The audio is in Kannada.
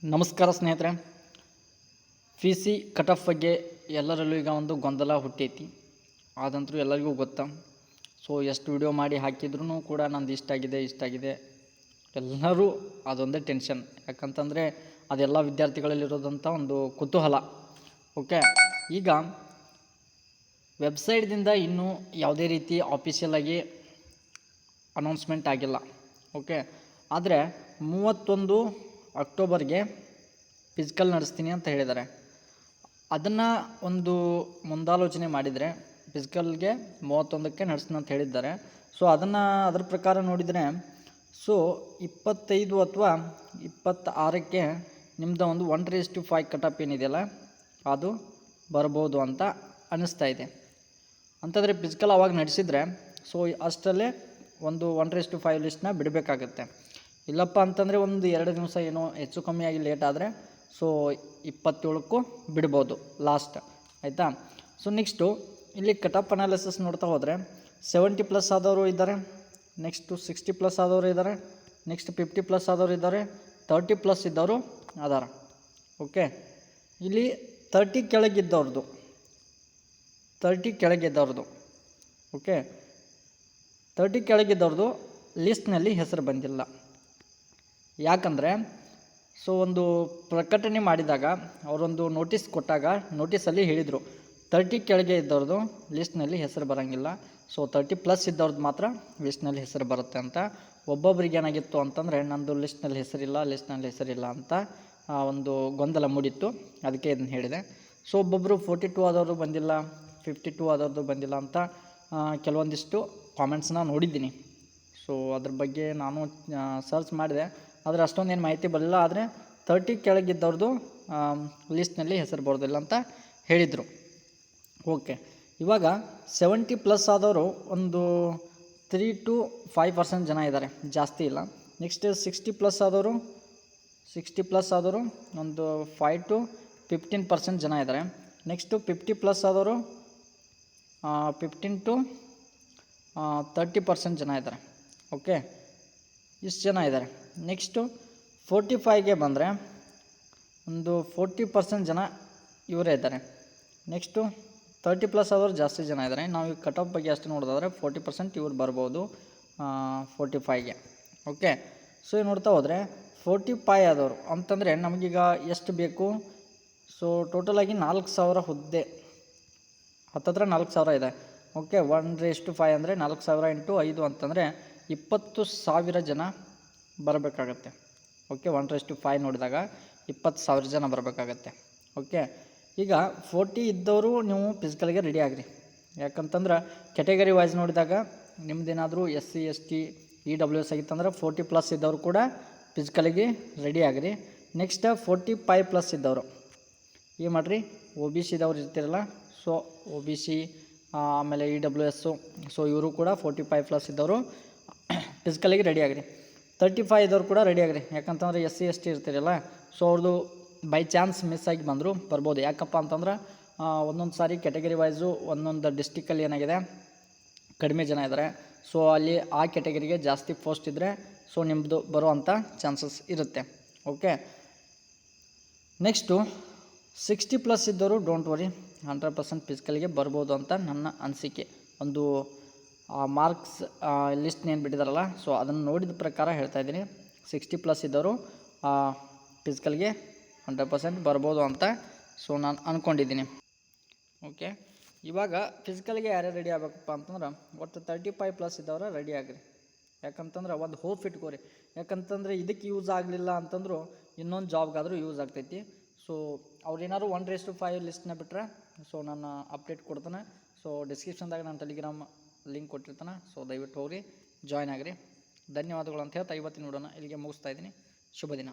ನಮಸ್ಕಾರ ಸ್ನೇಹಿತರೆ. ಪಿ ಸಿ ಕಟ್ ಆಫ್ ಬಗ್ಗೆ ಎಲ್ಲರಲ್ಲೂ ಈಗ ಒಂದು ಗೊಂದಲ ಹುಟ್ಟೈತಿ. ಅದಂತೂ ಎಲ್ಲರಿಗೂ ಗೊತ್ತಾ. ಸೊ ಎಷ್ಟು ವಿಡಿಯೋ ಮಾಡಿ ಹಾಕಿದ್ರೂ ಕೂಡ ನಂದು ಇಷ್ಟಾಗಿದೆ ಎಲ್ಲರೂ ಅದೊಂದೇ ಟೆನ್ಷನ್. ಯಾಕಂತಂದರೆ ಅದೆಲ್ಲ ವಿದ್ಯಾರ್ಥಿಗಳಲ್ಲಿರೋದಂಥ ಒಂದು ಕುತೂಹಲ. ಓಕೆ, ಈಗ ವೆಬ್ಸೈಟ್ದಿಂದ ಇನ್ನೂ ಯಾವುದೇ ರೀತಿ ಆಫೀಷಿಯಲ್ ಆಗಿ ಅನೌನ್ಸ್ಮೆಂಟ್ ಆಗಿಲ್ಲ. ಓಕೆ, ಆದರೆ 31 ಅಕ್ಟೋಬರ್ಗೆ ಫಿಸಿಕಲ್ ನಡೆಸ್ತೀನಿ ಅಂತ ಹೇಳಿದ್ದಾರೆ. ಅದನ್ನು ಒಂದು ಮುಂದಾಲೋಚನೆ ಮಾಡಿದರೆ ಫಿಸಿಕಲ್ಗೆ 31ಕ್ಕೆ ನಡೆಸ್ತೀನಿ ಅಂತ ಹೇಳಿದ್ದಾರೆ. ಸೊ ಅದರ ಪ್ರಕಾರ ನೋಡಿದರೆ 25 ಅಥವಾ 26ಕ್ಕೆ ನಿಮ್ಮದು ಒಂದು 1:5 ಕಟಪ್ ಏನಿದೆಯಲ್ಲ ಅದು ಬರ್ಬೋದು ಅಂತ ಅನ್ನಿಸ್ತಾ ಇದೆ. ಅಂತಂದರೆ ಫಿಸಿಕಲ್ ಅವಾಗ ನಡೆಸಿದರೆ ಸೊ ಅಷ್ಟರಲ್ಲೇ ಒಂದು 1:5 ಲಿಸ್ಟ್ನ ಬಿಡಬೇಕಾಗತ್ತೆ. ಇಲ್ಲಪ್ಪ ಅಂತಂದರೆ ಒಂದು 2 ದಿವಸ ಏನೋ ಹೆಚ್ಚು ಕಮ್ಮಿಯಾಗಿ ಲೇಟ್ ಆದರೆ ಸೊ 27ಕ್ಕೂ ಬಿಡ್ಬೋದು ಲಾಸ್ಟ್. ಆಯಿತಾ? ಸೊ ನೆಕ್ಸ್ಟು ಇಲ್ಲಿ ಕಟಪ್ ಅನಾಲಿಸಿಸ್ ನೋಡ್ತಾ ಹೋದರೆ 70+ ಆದವರು ಇದ್ದಾರೆ, ನೆಕ್ಸ್ಟು 60+ ಆದವರು ಇದ್ದಾರೆ, ನೆಕ್ಸ್ಟ್ 50+ ಆದವರು ಇದ್ದಾರೆ, 30+ ಇದ್ದವರು ಅದಾರ. ಓಕೆ, ಇಲ್ಲಿ 30 ಕೆಳಗಿದ್ದವ್ರದ್ದು ಓಕೆ 30 ಕೆಳಗಿದ್ದವ್ರದ್ದು ಲಿಸ್ಟ್ನಲ್ಲಿ ಹೆಸರು ಬಂದಿಲ್ಲ. ಯಾಕಂದರೆ ಸೊ ಒಂದು ಪ್ರಕಟಣೆ ಮಾಡಿದಾಗ ಅವರೊಂದು ನೋಟಿಸ್ ಕೊಟ್ಟಾಗ ನೋಟಿಸಲ್ಲಿ ಹೇಳಿದರು 30 ಕೆಳಗೆ ಇದ್ದವ್ರದ್ದು ಲಿಸ್ಟ್ನಲ್ಲಿ ಹೆಸರು ಬರೋಂಗಿಲ್ಲ, ಸೊ 30+ ಇದ್ದವ್ರದ್ದು ಮಾತ್ರ ಲಿಸ್ಟ್ನಲ್ಲಿ ಹೆಸರು ಬರುತ್ತೆ ಅಂತ. ಒಬ್ಬೊಬ್ರಿಗೆ ಏನಾಗಿತ್ತು ಅಂತಂದರೆ ನಂದು ಲಿಸ್ಟ್ನಲ್ಲಿ ಹೆಸರಿಲ್ಲ ಅಂತ ಒಂದು ಗೊಂದಲ ಮೂಡಿತ್ತು. ಅದಕ್ಕೆ ಇದನ್ನು ಹೇಳಿದೆ. ಸೊ ಒಬ್ಬೊಬ್ಬರು 42 ಆದವರು ಬಂದಿಲ್ಲ, 52 ಆದವ್ರದ್ದು ಬಂದಿಲ್ಲ ಅಂತ ಕೆಲವೊಂದಿಷ್ಟು ಕಾಮೆಂಟ್ಸ್ನ ನೋಡಿದ್ದೀನಿ. ಸೊ ಅದ್ರ ಬಗ್ಗೆ ನಾನು ಸರ್ಚ್ ಮಾಡಿದೆ, ಆದರೆ ಅಷ್ಟೊಂದೇನು ಮಾಹಿತಿ ಬರಲಿಲ್ಲ. ಆದರೆ 30 ಕೆಳಗಿದ್ದವ್ರದ್ದು ಲಿಸ್ಟ್ನಲ್ಲಿ ಹೆಸರು ಬರೋದಿಲ್ಲ ಅಂತ ಹೇಳಿದರು. ಓಕೆ, ಇವಾಗ 70+ ಆದವರು ಒಂದು 3 to 5% ಜನ ಇದ್ದಾರೆ, ಜಾಸ್ತಿ ಇಲ್ಲ. ನೆಕ್ಸ್ಟ್ 60+ ಆದವರು ಒಂದು 5 to 15% ಜನ ಇದ್ದಾರೆ. ನೆಕ್ಸ್ಟು 50+ ಆದವರು 15 to 30% ಜನ ಇದ್ದಾರೆ. ಓಕೆ, ಇಷ್ಟು ಜನ ಇದ್ದಾರೆ. ನೆಕ್ಸ್ಟು 45ಗೆ ಬಂದರೆ ಒಂದು 40% ಜನ ಇವರೇ ಇದ್ದಾರೆ. ನೆಕ್ಸ್ಟು 30+ ಆದವರು ಜಾಸ್ತಿ ಜನ ಇದ್ದಾರೆ. ನಾವು ಈ ಕಟ್ ಆಫ್ ಬಗ್ಗೆ ಅಷ್ಟು ನೋಡೋದಾದರೆ 40% ಇವ್ರು ಬರ್ಬೋದು 45ಗೆ. ಓಕೆ, ಸೊ ನೋಡ್ತಾ ಹೋದರೆ 45 ಆದವರು ಅಂತಂದರೆ ನಮಗೀಗ ಎಷ್ಟು ಬೇಕು? ಸೊ ಟೋಟಲಾಗಿ 4,000 ಹುದ್ದೆ, ಹತ್ತತ್ರ 4,000 ಇದೆ. ಓಕೆ, 1:5 ಅಂದರೆ 4,000 × 5 ಅಂತಂದರೆ 20,000 ಜನ ಬರಬೇಕಾಗತ್ತೆ. ಓಕೆ, 1:5 ನೋಡಿದಾಗ 20,000 ಜನ ಬರಬೇಕಾಗತ್ತೆ. ಓಕೆ, ಈಗ 40 ಇದ್ದವರು ನೀವು ಫಿಸಿಕಲ್ಗೆ ರೆಡಿ ಆಗಿರಿ. ಯಾಕಂತಂದ್ರೆ ಕ್ಯಾಟಗರಿ ವೈಸ್ ನೋಡಿದಾಗ ನಿಮ್ಮದೇನಾದರೂ SC ST EWS ಆಗಿತ್ತಂದ್ರೆ 40+ ಇದ್ದವರು ಕೂಡ ಫಿಸಿಕಲಿಗೆ ರೆಡಿ ಆಗಿರಿ. ನೆಕ್ಸ್ಟ್ 45+ ಇದ್ದವರು ಏನು ಮಾಡಿರಿ, OBC ಇದ್ದವ್ರು ಇರ್ತಿರಲ್ಲ, ಸೊ OBC ಆಮೇಲೆ EWS, ಸೊ ಇವರು ಕೂಡ 45+ ಇದ್ದವರು ಫಿಸಿಕಲಿಗೆ ರೆಡಿ ಆಗಿರಿ. 35 ಇದ್ದವ್ರು ಕೂಡ ರೆಡಿ ಆಗಿರಿ. ಯಾಕಂತಂದರೆ SC ST ಇರ್ತಿರಲ್ಲ, ಸೊ ಅವ್ರದ್ದು ಬೈ ಚಾನ್ಸ್ ಮಿಸ್ ಆಗಿ ಬಂದರು ಬರ್ಬೋದು. ಯಾಕಪ್ಪ ಅಂತಂದ್ರೆ ಒಂದೊಂದು ಸಾರಿ ಕ್ಯಾಟಗರಿ ವೈಸು ಒಂದೊಂದು ಡಿಸ್ಟಿಕಲ್ಲಿ ಏನಾಗಿದೆ ಕಡಿಮೆ ಜನ ಇದ್ದಾರೆ. ಸೊ ಅಲ್ಲಿ ಆ ಕ್ಯಾಟಗರಿಗೆ ಜಾಸ್ತಿ ಪೋಸ್ಟ್ ಇದ್ದರೆ ಸೊ ನಿಮ್ಮದು ಬರುವಂಥ ಚಾನ್ಸಸ್ ಇರುತ್ತೆ. ಓಕೆ, ನೆಕ್ಸ್ಟು 60+ ಇದ್ದವರು ಡೋಂಟ್ ವರಿ, 100% ಫಿಸಿಕಲ್ಗೆ ಬರ್ಬೋದು ಅಂತ ನನ್ನ ಅನಿಸಿಕೆ. ಒಂದು ಮಾರ್ಕ್ಸ್ ಲಿಸ್ಟ್ ಏನು ಬಿಟ್ಟಿದಾರಲ್ಲ, ಸೊ ಅದನ್ನು ನೋಡಿದ ಪ್ರಕಾರ ಹೇಳ್ತಾ ಇದ್ದೀನಿ. 60+ ಇದ್ದವರು ಫಿಸಿಕಲ್ಗೆ 100% ಬರ್ಬೋದು ಅಂತ ಸೊ ನಾನು ಅಂದ್ಕೊಂಡಿದ್ದೀನಿ. ಓಕೆ, ಇವಾಗ ಫಿಸಿಕಲ್ಗೆ ಯಾರ್ಯಾರು ರೆಡಿ ಆಗಬೇಕಪ್ಪ ಅಂತಂದ್ರೆ ಒಟ್ಟು 35+ ಇದ್ದವರು ರೆಡಿ ಆಗಿರಿ. ಯಾಕಂತಂದ್ರೆ ಒಂದು ಹೋಪ್ ಇಟ್ಕೋರಿ. ಯಾಕಂತಂದರೆ ಇದಕ್ಕೆ ಯೂಸ್ ಆಗಲಿಲ್ಲ ಅಂತಂದರೂ ಇನ್ನೊಂದು ಜಾಬ್ಗಾದರೂ ಯೂಸ್ ಆಗ್ತೈತಿ. ಸೊ ಅವ್ರೇನಾದ್ರು 1:5 ಲಿಸ್ಟ್ನ ಬಿಟ್ಟರೆ ಸೊ ನಾನು ಅಪ್ಡೇಟ್ ಕೊಡ್ತೇನೆ. ಸೊ ಡಿಸ್ಕ್ರಿಪ್ಷನ್ದಾಗ ನಾನು ಟೆಲಿಗ್ರಾಮ್ ಲಿಂಕ್ ಕೊಟ್ಟಿರ್ತಾನೆ. ಸೊ ದಯವಿಟ್ಟು ಹೋಗ್ರಿ, ಜಾಯ್ನ್ ಆಗಿರಿ. ಧನ್ಯವಾದಗಳು ಅಂತ ಹೇಳ್ತಾ ಇವತ್ತಿನ ವಿಡಿಯೋನ ಇಲ್ಲಿಗೆ ಮುಗಿಸ್ತಾ ಇದ್ದೀನಿ. ಶುಭ ದಿನ.